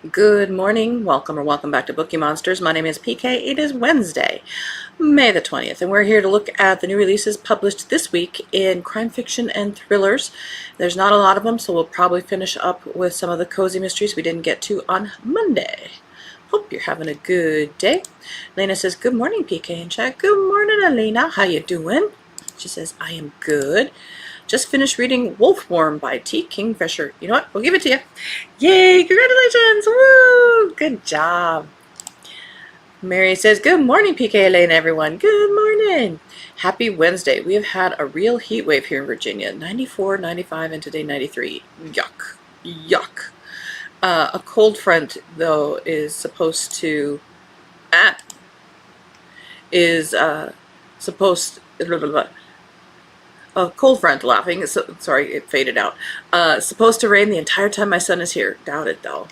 Good morning, welcome or welcome back to Bookeemonsters. My name is PK. It is Wednesday, May the 20th, and we're here to look at the new releases published this week in crime fiction and thrillers. There's not a lot of them, so we'll probably finish up with some of the cozy mysteries we didn't get to on Monday. Hope you're having a good day. Lena says, good morning, PK in chat. Good morning, Elena. How you doing? She says, I am good. Just finished reading Wolfworm by T. Kingfisher. You know what? We'll give it to you. Yay! Congratulations! Woo! Good job. Mary says, good morning, PK, Elena, everyone. Good morning. Happy Wednesday. We have had a real heat wave here in Virginia. 94, 95, and today 93. Yuck. Yuck. A cold front, though, is supposed to... A cold front laughing. So, sorry, it faded out. Supposed to rain the entire time my son is here. Doubt it, though.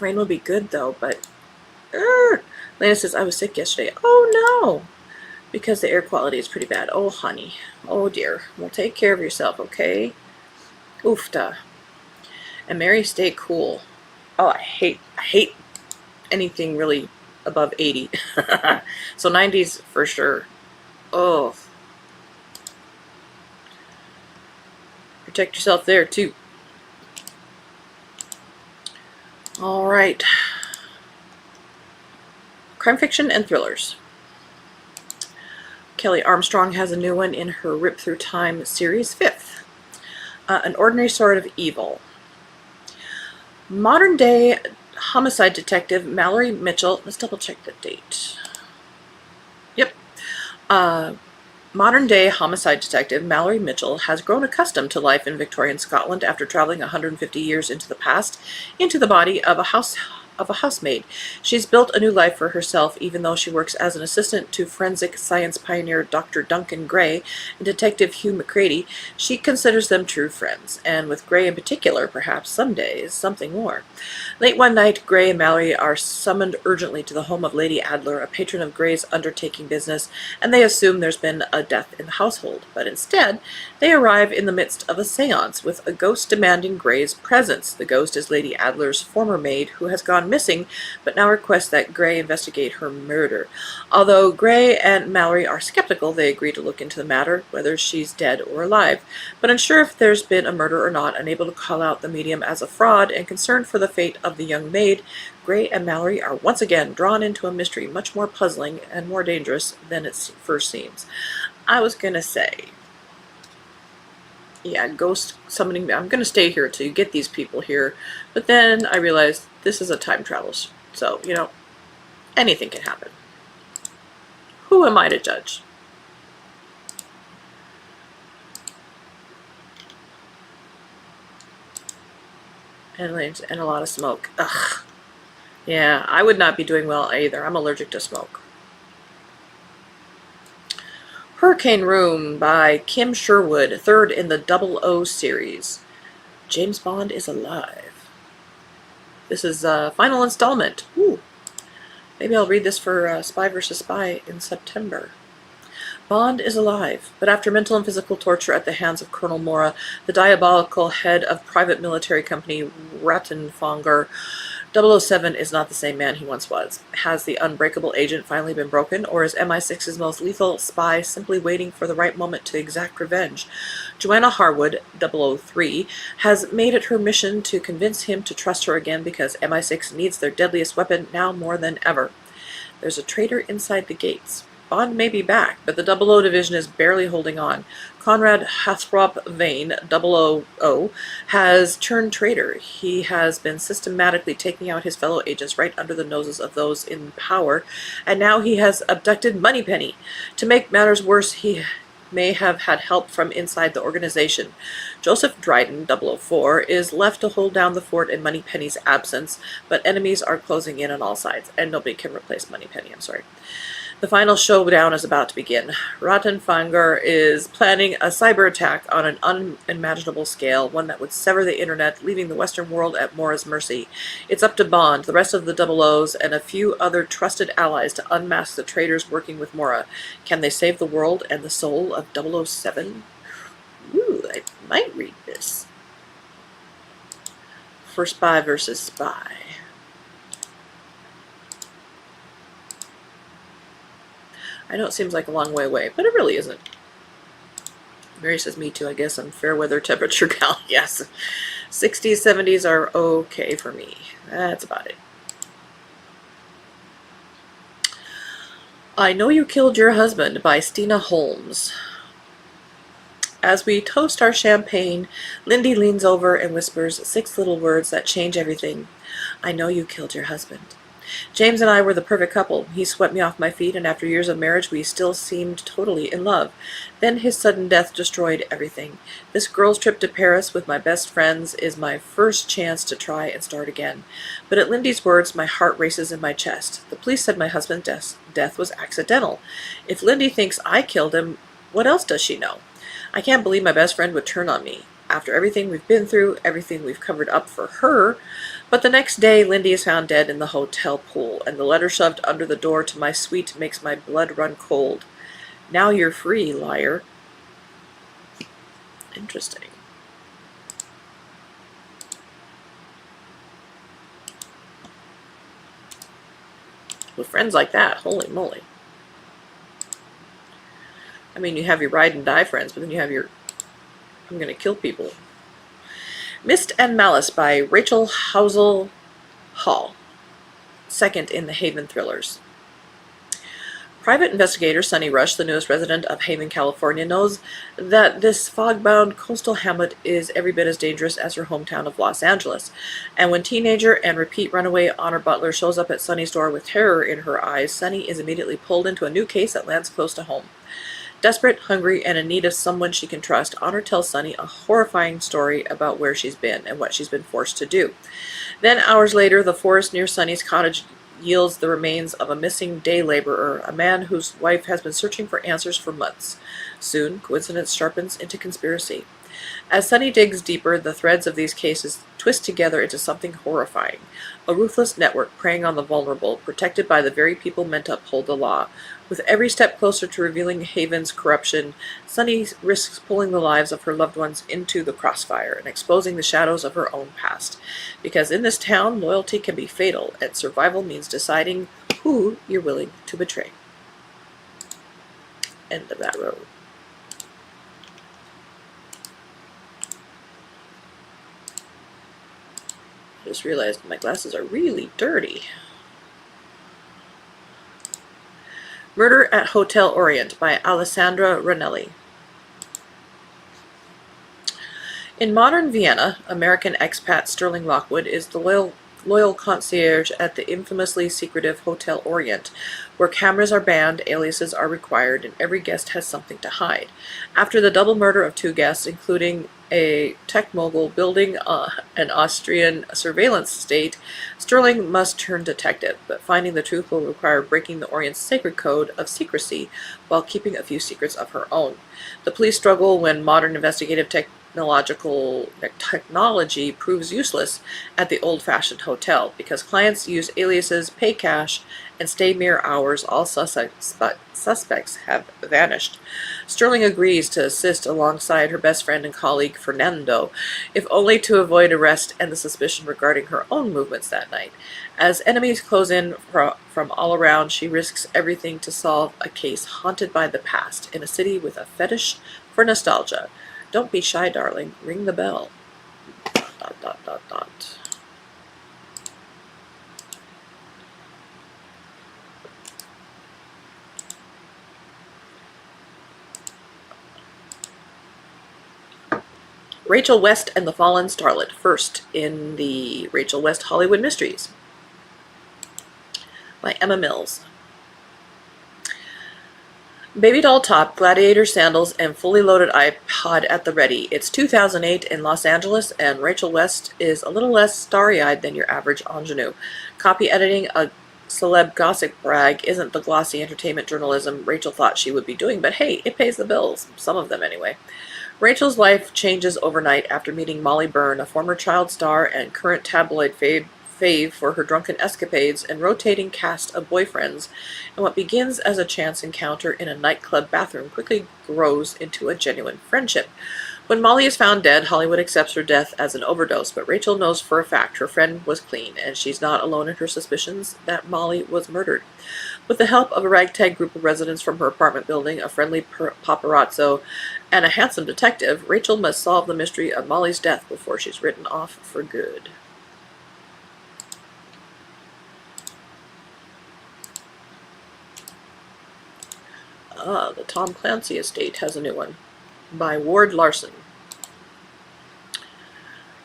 Rain will be good, though, but... Lena says, I was sick yesterday. Oh, no. Because the air quality is pretty bad. Oh, honey. Oh, dear. Well, take care of yourself, okay? Oofta. And Mary, stay cool. Oh, I hate anything really above 80. So 90s for sure. Oh. Protect yourself there, too. All right. Crime fiction and thrillers. Kelly Armstrong has a new one in her Rip Through Time series, 5th. An Ordinary Sort of Evil. Modern day homicide detective Mallory Mitchell, let's double check the date. Yep. Modern day homicide detective Mallory Mitchell has grown accustomed to life in Victorian Scotland after traveling 150 years into the past, into the body of a housemaid. She's built a new life for herself, even though she works as an assistant to forensic science pioneer Dr. Duncan Gray and Detective Hugh McCready. She considers them true friends, and with Gray in particular, perhaps someday, something more. Late one night, Gray and Mallory are summoned urgently to the home of Lady Adler, a patron of Gray's undertaking business, and they assume there's been a death in the household. But instead, they arrive in the midst of a seance, with a ghost demanding Gray's presence. The ghost is Lady Adler's former maid, who has gone missing, but now requests that Gray investigate her murder. Although Gray and Mallory are skeptical, they agree to look into the matter, whether she's dead or alive. But unsure if there's been a murder or not, unable to call out the medium as a fraud, and concerned for the fate of the young maid, Gray and Mallory are once again drawn into a mystery much more puzzling and more dangerous than it first seems. I was gonna say, yeah, ghost summoning. I'm going to stay here till you get these people here. But then I realized this is a time travel. So, you know, anything can happen. Who am I to judge? And a lot of smoke. Ugh. Yeah, I would not be doing well either. I'm allergic to smoke. Hurricane Room by Kim Sherwood, 3rd in the 00 series. James Bond is alive. This is a final installment. Ooh. Maybe I'll read this for Spy vs. Spy in September. Bond is alive, but after mental and physical torture at the hands of Colonel Mora, the diabolical head of private military company Rattenfanger, 007 is not the same man he once was. Has the unbreakable agent finally been broken, or is MI6's most lethal spy simply waiting for the right moment to exact revenge? Joanna Harwood, 003, has made it her mission to convince him to trust her again because MI6 needs their deadliest weapon now more than ever. There's a traitor inside the gates. Bond may be back, but the 00 division is barely holding on. Conrad Hathrop Vane, 000, has turned traitor. He has been systematically taking out his fellow agents right under the noses of those in power, and now he has abducted Moneypenny. To make matters worse, he may have had help from inside the organization. Joseph Dryden, 004, is left to hold down the fort in Moneypenny's absence, but enemies are closing in on all sides, and nobody can replace Moneypenny, I'm sorry. The final showdown is about to begin. Rattenfanger is planning a cyber attack on an unimaginable scale, one that would sever the internet, leaving the Western world at Mora's mercy. It's up to Bond, the rest of the 00s, and a few other trusted allies to unmask the traitors working with Mora. Can they save the world and the soul of 007? Ooh, I might read this. For Spy vs. Spy. I know it seems like a long way away, but it really isn't. Mary says, me too, I guess, on fair weather temperature gal. Yes. 60s, 70s are okay for me. That's about it. I Know You Killed Your Husband by Stina Holmes. As we toast our champagne, Lindy leans over and whispers 6 little words that change everything. I know you killed your husband. James and I were the perfect couple. He swept me off my feet, and after years of marriage, we still seemed totally in love. Then his sudden death destroyed everything. This girl's trip to Paris with my best friends is my first chance to try and start again. But at Lindy's words, my heart races in my chest. The police said my husband's death was accidental. If Lindy thinks I killed him, what else does she know? I can't believe my best friend would turn on me. After everything we've been through, everything we've covered up for her. But the next day, Lindy is found dead in the hotel pool, and the letter shoved under the door to my suite makes my blood run cold. Now you're free, liar. Interesting. With friends like that, holy moly. I mean, you have your ride and die friends, but then you have your I'm going to kill people. Mist and Malice by Rachel Housel Hall. Second in the Haven thrillers. Private investigator Sonny Rush, the newest resident of Haven, California, knows that this fog-bound coastal hamlet is every bit as dangerous as her hometown of Los Angeles. And when teenager and repeat runaway Honor Butler shows up at Sonny's door with terror in her eyes, Sonny is immediately pulled into a new case that lands close to home. Desperate, hungry, and in need of someone she can trust, Honor tells Sonny a horrifying story about where she's been and what she's been forced to do. Then, hours later, the forest near Sonny's cottage yields the remains of a missing day laborer, a man whose wife has been searching for answers for months. Soon, coincidence sharpens into conspiracy. As Sonny digs deeper, the threads of these cases twist together into something horrifying. A ruthless network preying on the vulnerable, protected by the very people meant to uphold the law. With every step closer to revealing Haven's corruption, Sonny risks pulling the lives of her loved ones into the crossfire and exposing the shadows of her own past. Because in this town, loyalty can be fatal, and survival means deciding who you're willing to betray. End of that road. I just realized my glasses are really dirty. Murder at Hotel Orient by Alessandra Ranelli. In modern Vienna, American expat Sterling Lockwood is the loyal concierge at the infamously secretive Hotel Orient, where cameras are banned, aliases are required, and every guest has something to hide. After the double murder of 2 guests, including a tech mogul building an Austrian surveillance state, Sterling must turn detective, but finding the truth will require breaking the Orient's sacred code of secrecy while keeping a few secrets of her own. The police struggle when modern investigative technology proves useless at the old-fashioned hotel. Because clients use aliases, pay cash, and stay mere hours, all suspects have vanished. Sterling agrees to assist alongside her best friend and colleague Fernando, if only to avoid arrest and the suspicion regarding her own movements that night. As enemies close in from all around, she risks everything to solve a case haunted by the past in a city with a fetish for nostalgia. Don't be shy, darling. Ring the bell. ... Rachel West and the Fallen Starlet, first in the Rachel West Hollywood Mysteries by Emma Mills. Baby doll top, gladiator sandals, and fully loaded iPod at the ready. It's 2008 in Los Angeles, and Rachel West is a little less starry-eyed than your average ingenue. Copy editing a celeb gossip brag isn't the glossy entertainment journalism Rachel thought she would be doing, but hey, it pays the bills. Some of them, anyway. Rachel's life changes overnight after meeting Molly Byrne, a former child star and current tabloid fave for her drunken escapades and rotating cast of boyfriends, and what begins as a chance encounter in a nightclub bathroom quickly grows into a genuine friendship. When Molly is found dead, Hollywood accepts her death as an overdose, but Rachel knows for a fact her friend was clean, and she's not alone in her suspicions that Molly was murdered. With the help of a ragtag group of residents from her apartment building, a friendly paparazzo, and a handsome detective, Rachel must solve the mystery of Molly's death before she's written off for good. The Tom Clancy estate has a new one by Ward Larson.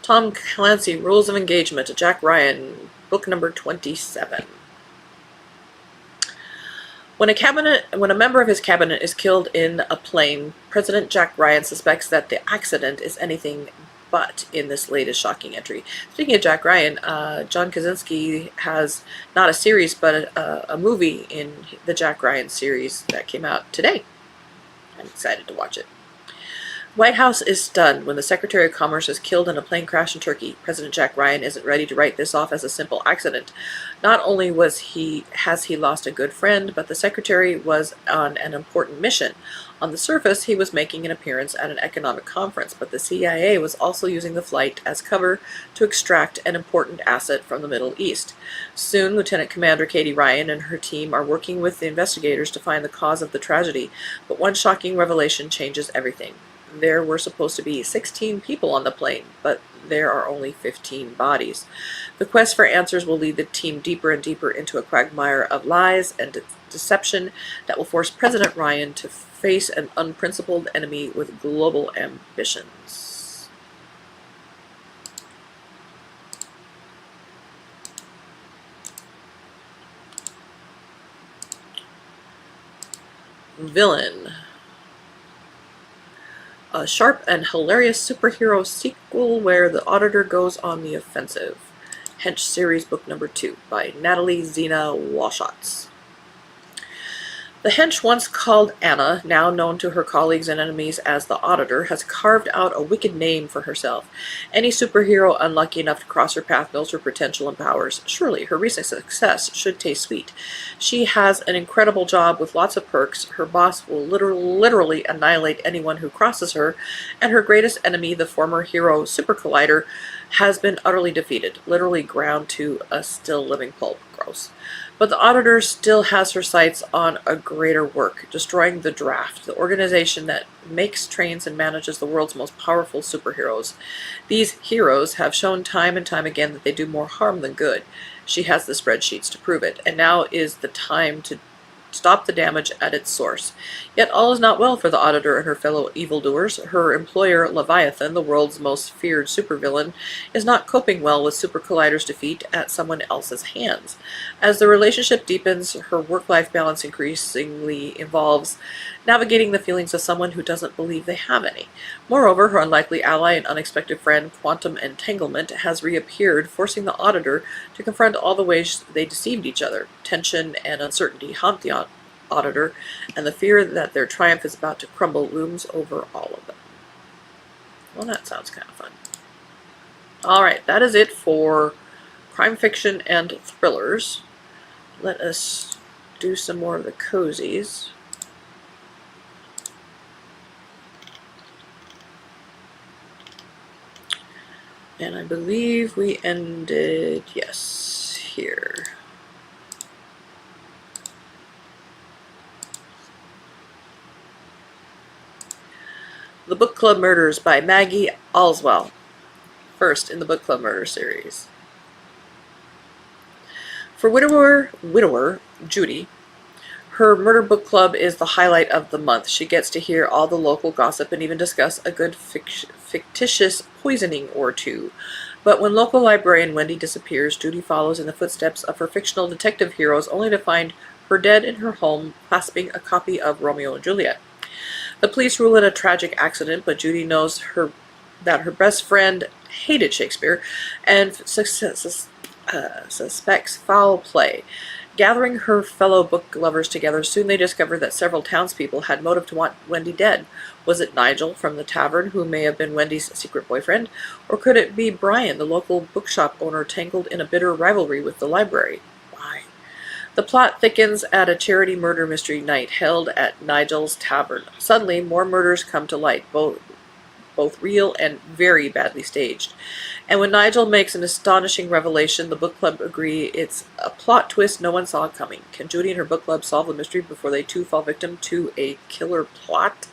Tom Clancy, Rules of Engagement, Jack Ryan, book number 27. When a member of his cabinet is killed in a plane, President Jack Ryan suspects that the accident is anything but in this latest shocking entry. Speaking of Jack Ryan, John Krasinski has not a series but a movie in the Jack Ryan series that came out today. I'm excited to watch it. White House is stunned when the Secretary of Commerce is killed in a plane crash in Turkey. President Jack Ryan isn't ready to write this off as a simple accident. Not only has he lost a good friend, but the Secretary was on an important mission. On the surface, he was making an appearance at an economic conference, but the CIA was also using the flight as cover to extract an important asset from the Middle East. Soon, Lieutenant Commander Katie Ryan and her team are working with the investigators to find the cause of the tragedy, but one shocking revelation changes everything. There were supposed to be 16 people on the plane, but there are only 15 bodies. The quest for answers will lead the team deeper and deeper into a quagmire of lies and deception that will force President Ryan to face an unprincipled enemy with global ambitions. Villain. A sharp and hilarious superhero sequel where the auditor goes on the offensive. Hench series book number 2 by Natalie Zena Walschatz. The hench once called Anna, now known to her colleagues and enemies as the Auditor, has carved out a wicked name for herself. Any superhero unlucky enough to cross her path knows her potential and powers. Surely her recent success should taste sweet. She has an incredible job with lots of perks. Her boss will literally annihilate anyone who crosses her, and her greatest enemy, the former hero Super Collider, has been utterly defeated, literally ground to a still living pulp. Gross. But the Auditor still has her sights on a greater work, destroying the Draft, the organization that makes, trains, and manages the world's most powerful superheroes. These heroes have shown time and time again that they do more harm than good. She has the spreadsheets to prove it, and now is the time to stop the damage at its source. Yet all is not well for the Auditor and her fellow evildoers. Her employer, Leviathan, the world's most feared supervillain, is not coping well with Super Collider's defeat at someone else's hands. As the relationship deepens, her work-life balance increasingly involves navigating the feelings of someone who doesn't believe they have any. Moreover, her unlikely ally and unexpected friend, Quantum Entanglement, has reappeared, forcing the Auditor to confront all the ways they deceived each other. Tension and uncertainty haunt the Auditor, and the fear that their triumph is about to crumble looms over all of them. Well, that sounds kind of fun. Alright, that is it for crime fiction and thrillers. Let us do some more of the cozies. And I believe we ended, yes, here. The Book Club Murders by Maggie Allswell. First in the Book Club Murder series. For widower Judy, her murder book club is the highlight of the month. She gets to hear all the local gossip and even discuss a good fictitious poisoning or two. But when local librarian Wendy disappears, Judy follows in the footsteps of her fictional detective heroes, only to find her dead in her home, clasping a copy of Romeo and Juliet. The police rule it a tragic accident, but Judy knows that her best friend hated Shakespeare and suspects foul play. Gathering her fellow book lovers together, soon they discover that several townspeople had motive to want Wendy dead. Was it Nigel from the tavern, who may have been Wendy's secret boyfriend? Or could it be Brian, the local bookshop owner, tangled in a bitter rivalry with the library? Why? The plot thickens at a charity murder mystery night held at Nigel's tavern. Suddenly, more murders come to light, both both real and very badly staged. And when Nigel makes an astonishing revelation, the book club agree it's a plot twist no one saw coming. Can Judy and her book club solve the mystery before they too fall victim to a killer plot?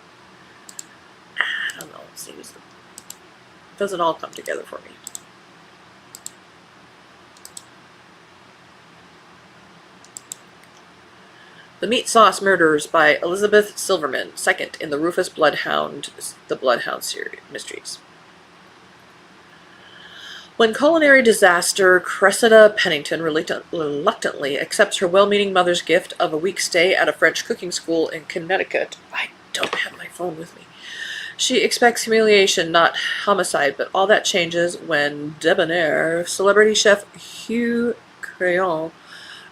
I don't know. It doesn't all come together for me. The Meat Sauce Murders by Elizabeth Silverman, second in the Rufus Bloodhound series mysteries. When culinary disaster Cressida Pennington reluctantly accepts her well-meaning mother's gift of a week's stay at a French cooking school in Connecticut, I don't have my phone with me. She expects humiliation, not homicide, but all that changes when debonair celebrity chef Hugh Crayon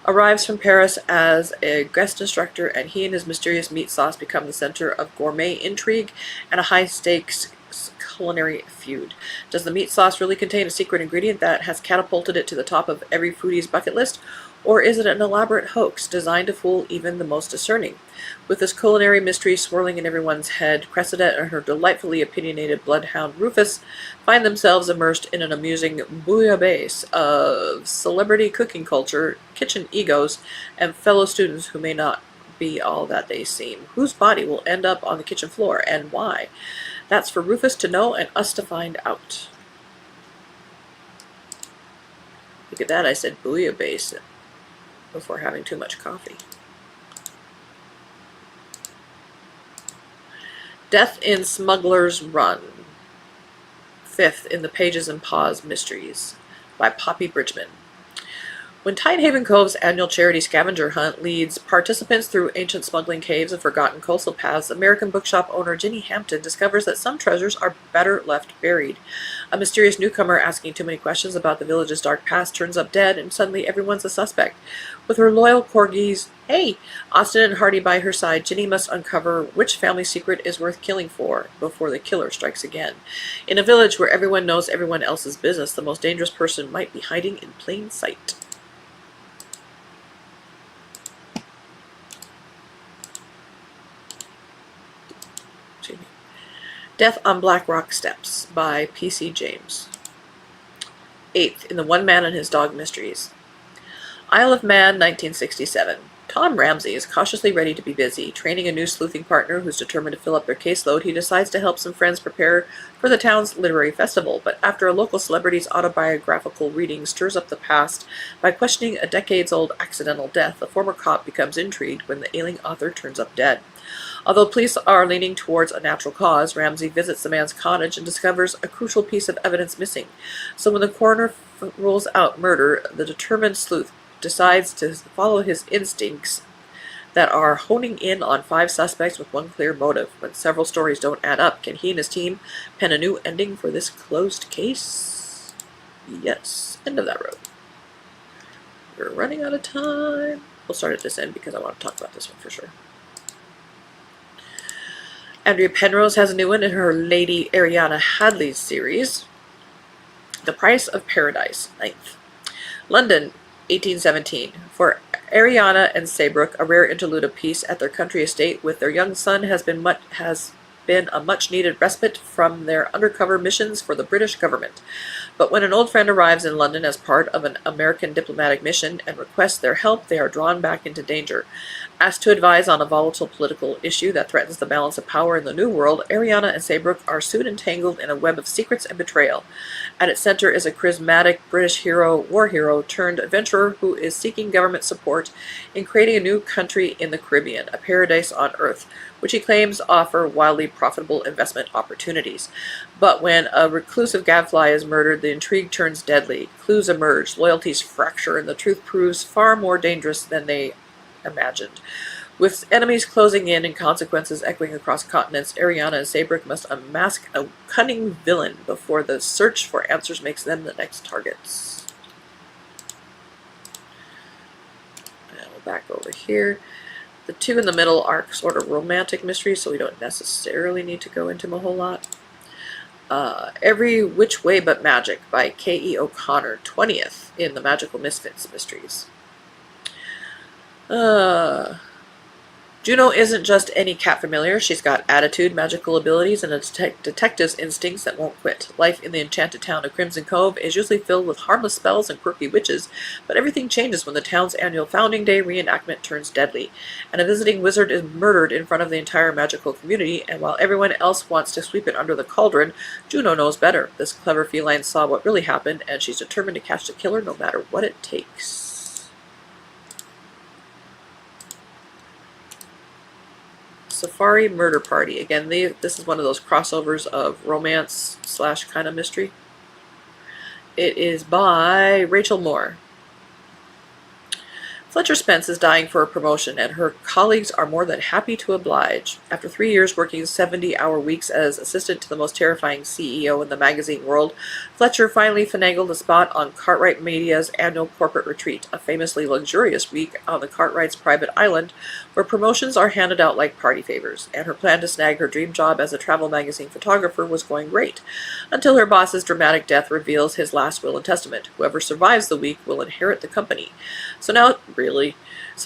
arrives from Paris as a guest instructor, and he and his mysterious meat sauce become the center of gourmet intrigue and a high-stakes culinary feud. Does the meat sauce really contain a secret ingredient that has catapulted it to the top of every foodie's bucket list, or is it an elaborate hoax designed to fool even the most discerning? With this culinary mystery swirling in everyone's head, Cressida and her delightfully opinionated bloodhound Rufus find themselves immersed in an amusing bouillabaisse of celebrity cooking culture, kitchen egos, and fellow students who may not be all that they seem. Whose body will end up on the kitchen floor, and why? That's for Rufus to know and us to find out. Look at that, I said bouillabaisse before having too much coffee. Death in Smuggler's Run, fifth in the Pages and Paws Mysteries by Poppy Bridgman. When Tidehaven Cove's annual charity scavenger hunt leads participants through ancient smuggling caves and forgotten coastal paths, American bookshop owner Ginny Hampton discovers that some treasures are better left buried. A mysterious newcomer asking too many questions about the village's dark past turns up dead, and suddenly everyone's a suspect. With her loyal corgis, hey, Austin and Hardy by her side, Ginny must uncover which family secret is worth killing for before the killer strikes again. In a village where everyone knows everyone else's business, the most dangerous person might be hiding in plain sight. Death on Black Rock Steps by P.C. James. Eighth in the One Man and His Dog Mysteries. Isle of Man, 1967. Tom Ramsey is cautiously ready to be busy. Training a new sleuthing partner who's determined to fill up their caseload, he decides to help some friends prepare for the town's literary festival. But after a local celebrity's autobiographical reading stirs up the past by questioning a decades-old accidental death, the former cop becomes intrigued when the ailing author turns up dead. Although police are leaning towards a natural cause, Ramsey visits the man's cottage and discovers a crucial piece of evidence missing. So when the coroner rules out murder, the determined sleuth decides to follow his instincts that are honing in on 5 suspects with one clear motive. When several stories don't add up, can he and his team pen a new ending for this closed case? Yes. End of that road. We're running out of time. We'll start at this end because I want to talk about this one for sure. Andrea Penrose has a new one in her Lady Ariana Hadley's series. The Price of Paradise, 9th. London, 1817. For Ariana and Saybrook, a rare interlude of peace at their country estate with their young son has been a much-needed respite from their undercover missions for the British government. But when an old friend arrives in London as part of an American diplomatic mission and requests their help, they are drawn back into danger. Asked to advise on a volatile political issue that threatens the balance of power in the New World, Ariana and Saybrook are soon entangled in a web of secrets and betrayal. At its center is a charismatic British war hero turned adventurer who is seeking government support in creating a new country in the Caribbean, a paradise on Earth, which he claims offer wildly profitable investment opportunities. But when a reclusive gadfly is murdered, the intrigue turns deadly. Clues emerge, loyalties fracture, and the truth proves far more dangerous than they imagined. With enemies closing in and consequences echoing across continents, Ariana and Saybrook must unmask a cunning villain before the search for answers makes them the next targets. And we're back over here. The 2 in the middle are sort of romantic mysteries, so we don't necessarily need to go into them a whole lot. Every Which Way But Magic by K.E. O'Connor, 20th in the Magical Misfits mysteries. Juno isn't just any cat familiar. She's got attitude, magical abilities, and a detective's instincts that won't quit. Life in the enchanted town of Crimson Cove is usually filled with harmless spells and quirky witches, but everything changes when the town's annual Founding Day reenactment turns deadly, and a visiting wizard is murdered in front of the entire magical community, and while everyone else wants to sweep it under the cauldron, Juno knows better. This clever feline saw what really happened, and she's determined to catch the killer no matter what it takes. Safari Murder Party. Again, this is one of those crossovers of romance / kind of mystery. It is by Rachel Moore. Fletcher Spence is dying for a promotion, and her colleagues are more than happy to oblige. After 3 years working 70-hour weeks as assistant to the most terrifying CEO in the magazine world, Fletcher finally finagled a spot on Cartwright Media's annual corporate retreat, a famously luxurious week on the Cartwrights' private island, where promotions are handed out like party favors, and her plan to snag her dream job as a travel magazine photographer was going great, until her boss's dramatic death reveals his last will and testament. Whoever survives the week will inherit the company. So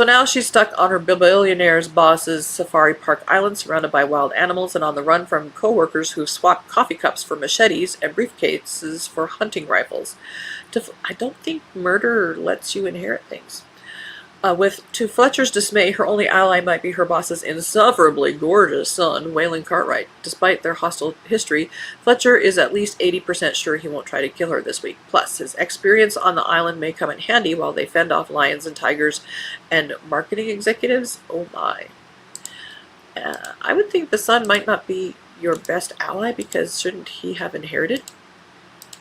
now she's stuck on her billionaire's boss's safari park island, surrounded by wild animals and on the run from co-workers who swap coffee cups for machetes and briefcases for hunting rifles. I don't think murder lets you inherit things. To Fletcher's dismay, her only ally might be her boss's insufferably gorgeous son, Waylon Cartwright. Despite their hostile history, Fletcher is at least 80% sure he won't try to kill her this week. Plus, his experience on the island may come in handy while they fend off lions and tigers and marketing executives. Oh my. I would think the son might not be your best ally, because shouldn't he have inherited?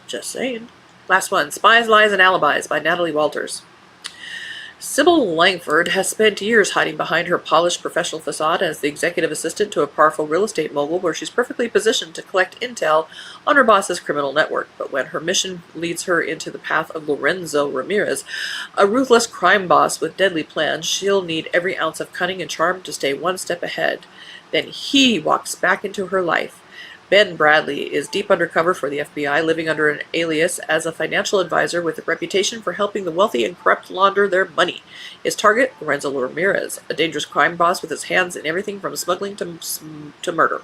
Just saying. Last one, Spies, Lies, and Alibis by Natalie Walters. Sybil Langford has spent years hiding behind her polished professional facade as the executive assistant to a powerful real estate mogul, where she's perfectly positioned to collect intel on her boss's criminal network. But when her mission leads her into the path of Lorenzo Ramirez, a ruthless crime boss with deadly plans, she'll need every ounce of cunning and charm to stay one step ahead. Then he walks back into her life. Ben Bradley is deep undercover for the FBI, living under an alias as a financial advisor with a reputation for helping the wealthy and corrupt launder their money. His target, Lorenzo Ramirez, a dangerous crime boss with his hands in everything from smuggling to murder.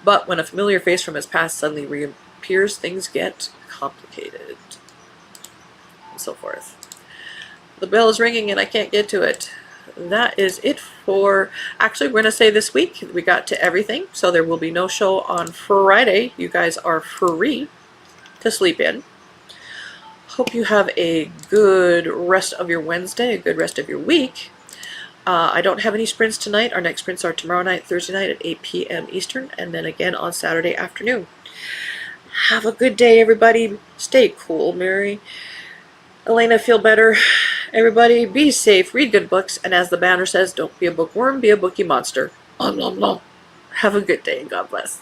But when a familiar face from his past suddenly reappears, things get complicated. And so forth. The bell is ringing and I can't get to it. That is it for, actually we're going to say this week we got to everything, so there will be no show on Friday. You guys are free to sleep in. Hope you have a good rest of your Wednesday, a good rest of your week. I don't have any sprints tonight. Our next sprints are tomorrow night, Thursday night at 8 p.m. Eastern, and then again on Saturday afternoon. Have a good day, everybody. Stay cool, Mary. Elena, feel better. Everybody, be safe, read good books, and as the banner says, don't be a bookworm, be a bookie monster. Nom nom nom. Have a good day, and God bless.